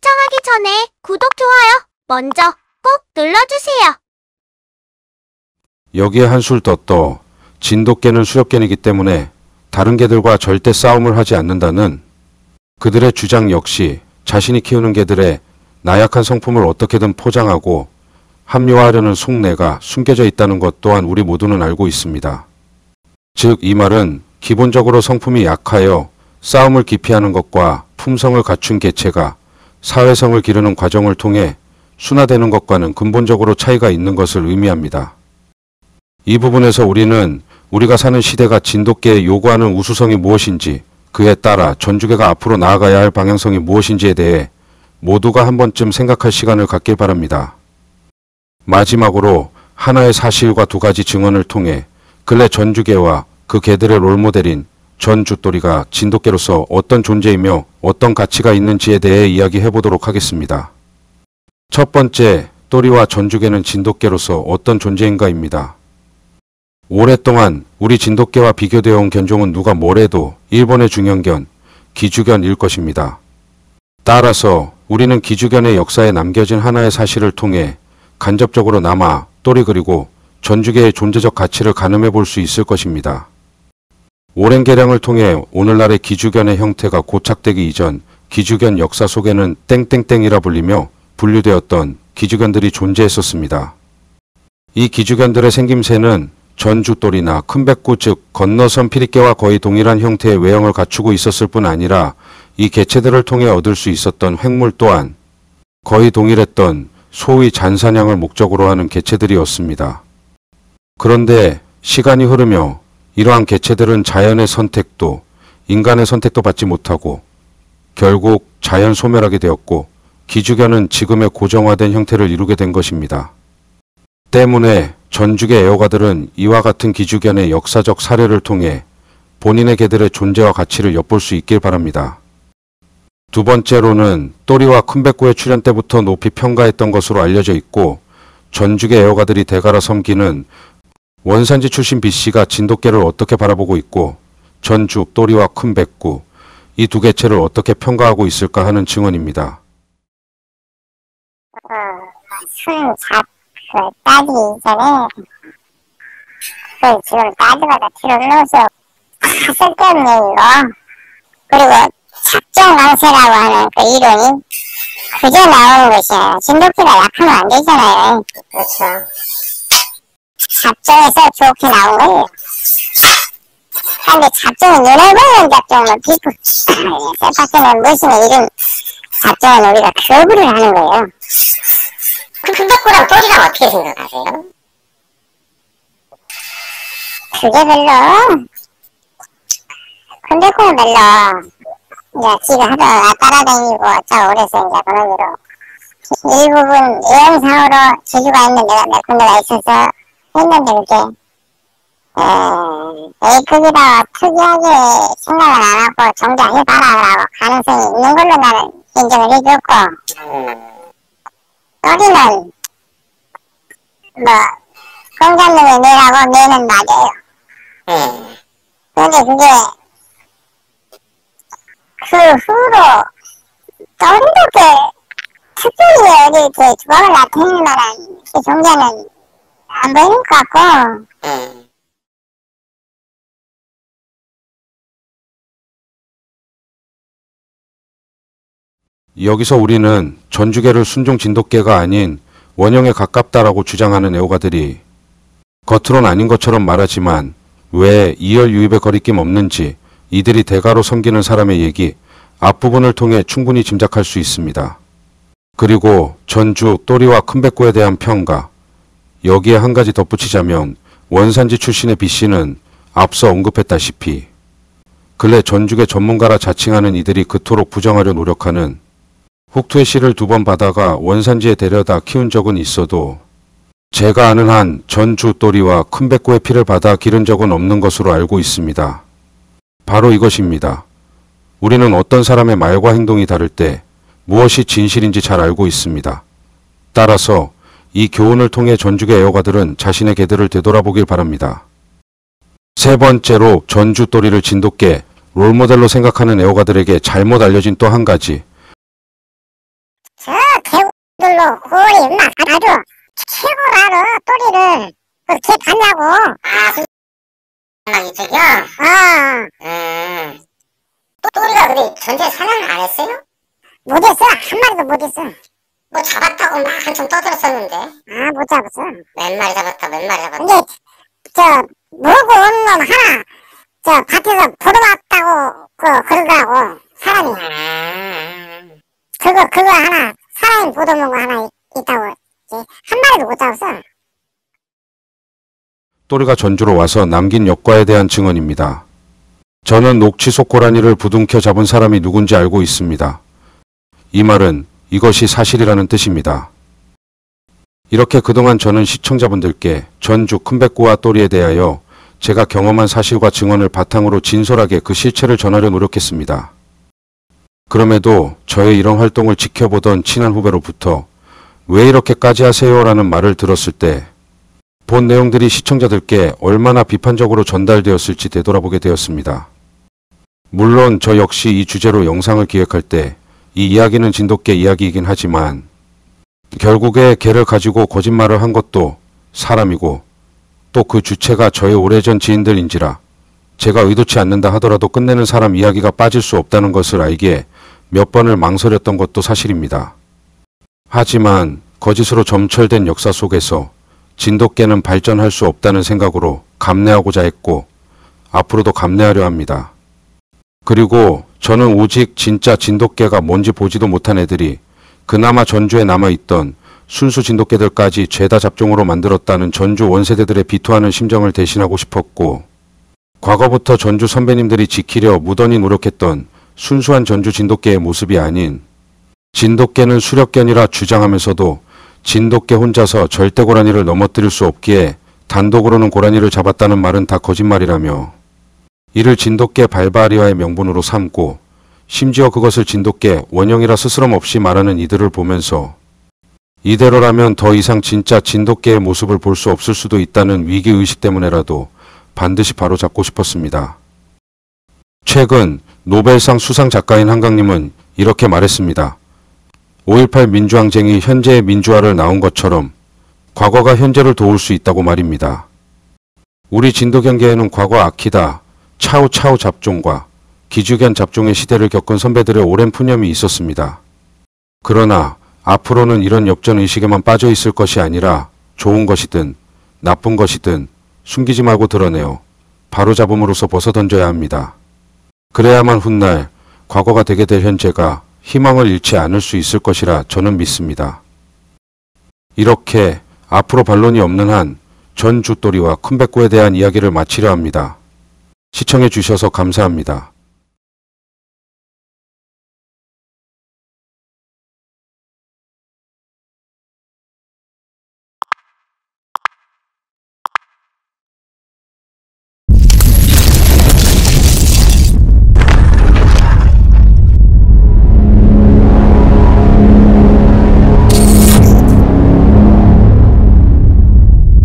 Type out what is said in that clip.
시청하기 전에 구독, 좋아요 먼저 꼭 눌러주세요. 여기에 한술 더 떠 진돗개는 수렵견이기 때문에 다른 개들과 절대 싸움을 하지 않는다는 그들의 주장 역시 자신이 키우는 개들의 나약한 성품을 어떻게든 포장하고 합리화하려는 속내가 숨겨져 있다는 것 또한 우리 모두는 알고 있습니다. 즉, 이 말은 기본적으로 성품이 약하여 싸움을 기피하는 것과 품성을 갖춘 개체가 사회성을 기르는 과정을 통해 순화되는 것과는 근본적으로 차이가 있는 것을 의미합니다. 이 부분에서 우리는 우리가 사는 시대가 진돗개에 요구하는 우수성이 무엇인지, 그에 따라 전주개가 앞으로 나아가야 할 방향성이 무엇인지에 대해 모두가 한 번쯤 생각할 시간을 갖길 바랍니다. 마지막으로 하나의 사실과 두 가지 증언을 통해 근래 전주개와 그 개들의 롤모델인 전주또리가 진돗개로서 어떤 존재이며 어떤 가치가 있는지에 대해 이야기해 보도록 하겠습니다. 첫 번째, 또리와 전주개는 진돗개로서 어떤 존재인가입니다. 오랫동안 우리 진돗개와 비교되어 온 견종은 누가 뭐래도 일본의 중형견, 기주견일 것입니다. 따라서 우리는 기주견의 역사에 남겨진 하나의 사실을 통해 간접적으로 남아 또리 그리고 전주개의 존재적 가치를 가늠해 볼 수 있을 것입니다. 오랜 개량을 통해 오늘날의 기주견의 형태가 고착되기 이전 기주견 역사 속에는 땡땡땡이라 불리며 분류되었던 기주견들이 존재했었습니다. 이 기주견들의 생김새는 전주또리나 큰백구 즉 건너선 피리개와 거의 동일한 형태의 외형을 갖추고 있었을 뿐 아니라 이 개체들을 통해 얻을 수 있었던 획물 또한 거의 동일했던 소위 잔사냥을 목적으로 하는 개체들이었습니다. 그런데 시간이 흐르며 이러한 개체들은 자연의 선택도 인간의 선택도 받지 못하고 결국 자연 소멸하게 되었고 기주견은 지금의 고정화된 형태를 이루게 된 것입니다. 때문에 전주개 애호가들은 이와 같은 기주견의 역사적 사례를 통해 본인의 개들의 존재와 가치를 엿볼 수 있길 바랍니다. 두 번째로는 또리와 큰백구의 출현 때부터 높이 평가했던 것으로 알려져 있고 전주개 애호가들이 대가라 섬기는 원산지 출신 B씨가 진돗개를 어떻게 바라보고 있고 전주, 또리와 큰백구 이 두 개체를 어떻게 평가하고 있을까 하는 증언입니다. 손 따지기 전에 지금 따져봐도 필요 없는 수 쓸데없는 얘기고, 그리고 작정강세라고 하는 그 이론이 그저 나오는 것이에요. 진돗개가 약하면 안 되잖아요. 그렇죠. 잡종에서 좋게 나온 거예요. 근데 잡종이 눈에 보이는 잡종은 비프 세파크는 무엇이냐 이런 잡종은 우리가 거부를 하는 거예요. 큰백구랑 또리랑 어떻게 생각하세요? 그게 별로 큰백구는 별로 이제 지가 하도 따라다니고 저 오래서 이제 그러기로 일부분 예언상으로 재주가 있는 데가 몇 군데가 있어서 했는데 그게 A급이라 특이하게 생각을 안 하고 정지해봐라라고 가능성이 있는 걸로 나는 인정을 해줬고, 또리는 공장놈이 매라고 매는 맞아요. 근데 그게 그 후로 또리도 특별히 어디 이렇게 조각을 나타내는 만한 그 존재는 안 보이는 것 같고. 여기서 우리는 전주개를 순종 진돗개가 아닌 원형에 가깝다라고 주장하는 애호가들이 겉으론 아닌 것처럼 말하지만 왜 이열 유입에 거리낌 없는지 이들이 대가로 섬기는 사람의 얘기 앞부분을 통해 충분히 짐작할 수 있습니다. 그리고 전주, 또리와 큰백구에 대한 평가, 여기에 한 가지 덧붙이자면 원산지 출신의 B씨는 앞서 언급했다시피 근래 전주개 전문가라 자칭하는 이들이 그토록 부정하려 노력하는 훅투의 씨를 2번 받아가 원산지에 데려다 키운 적은 있어도 제가 아는 한 전주, 또리와 큰백구의 피를 받아 기른 적은 없는 것으로 알고 있습니다. 바로 이것입니다. 우리는 어떤 사람의 말과 행동이 다를 때 무엇이 진실인지 잘 알고 있습니다. 따라서 이 교훈을 통해 전주개 애호가들은 자신의 개들을 되돌아보길 바랍니다. 세 번째로 전주, 또리를 진돗개, 롤모델로 생각하는 애호가들에게 잘못 알려진 또 한 가지, 그걸로 고리 인마 아주 최고로 알아 또리를. 걔 봤냐고. 막 이쪽이요? 또리가 근데 전체 사냥을 안 했어요? 못했어. 한 마리도 못했어. 뭐 잡았다고 막 한참 떠들었었는데. 못 잡았어. 몇 마리 잡았다. 근데 모르고 오는 놈 하나 밭에서 보도왔다고 그러더라고 사람이. 그거 하나 사람이 보도먹은 거 하나 있다고. 한 마리도 못 잡았어. 또리가 전주로 와서 남긴 역과에 대한 증언입니다. 저는 녹취속 고라니를 부둥켜 잡은 사람이 누군지 알고 있습니다. 이 말은 이것이 사실이라는 뜻입니다. 이렇게 그동안 저는 시청자분들께 전주 큰백구와 또리에 대하여 제가 경험한 사실과 증언을 바탕으로 진솔하게 그 실체를 전하려 노력했습니다. 그럼에도 저의 이런 활동을 지켜보던 친한 후배로부터 왜 이렇게까지 하세요? 라는 말을 들었을 때 본 내용들이 시청자들께 얼마나 비판적으로 전달되었을지 되돌아보게 되었습니다. 물론 저 역시 이 주제로 영상을 기획할 때 이 이야기는 진돗개 이야기이긴 하지만 결국에 개를 가지고 거짓말을 한 것도 사람이고 또 그 주체가 저의 오래전 지인들인지라 제가 의도치 않는다 하더라도 끝내는 사람 이야기가 빠질 수 없다는 것을 알기에 몇 번을 망설였던 것도 사실입니다. 하지만 거짓으로 점철된 역사 속에서 진돗개는 발전할 수 없다는 생각으로 감내하고자 했고 앞으로도 감내하려 합니다. 그리고 저는 오직 진짜 진돗개가 뭔지 보지도 못한 애들이 그나마 전주에 남아있던 순수 진돗개들까지 죄다 잡종으로 만들었다는 전주 원세대들의 비토하는 심정을 대신하고 싶었고 과거부터 전주 선배님들이 지키려 무던히 노력했던 순수한 전주 진돗개의 모습이 아닌 진돗개는 수렵견이라 주장하면서도 진돗개 혼자서 절대 고라니를 넘어뜨릴 수 없기에 단독으로는 고라니를 잡았다는 말은 다 거짓말이라며 이를 진돗개 발바리아의 명분으로 삼고 심지어 그것을 진돗개 원형이라 스스럼 없이 말하는 이들을 보면서 이대로라면 더 이상 진짜 진돗개의 모습을 볼 수 없을 수도 있다는 위기의식 때문에라도 반드시 바로잡고 싶었습니다. 최근 노벨상 수상 작가인 한강님은 이렇게 말했습니다. 5.18 민주항쟁이 현재의 민주화를 낳은 것처럼 과거가 현재를 도울 수 있다고 말입니다. 우리 진돗견계에는 과거 아키다, 차우차우 잡종과 기주견 잡종의 시대를 겪은 선배들의 오랜 푸념이 있었습니다. 그러나 앞으로는 이런 역전의식에만 빠져 있을 것이 아니라 좋은 것이든 나쁜 것이든 숨기지 말고 드러내어 바로잡음으로써 벗어던져야 합니다. 그래야만 훗날 과거가 되게 될 현재가 희망을 잃지 않을 수 있을 것이라 저는 믿습니다. 이렇게 앞으로 반론이 없는 한 전주또리와 큰백구에 대한 이야기를 마치려 합니다. 시청해 주셔서 감사합니다.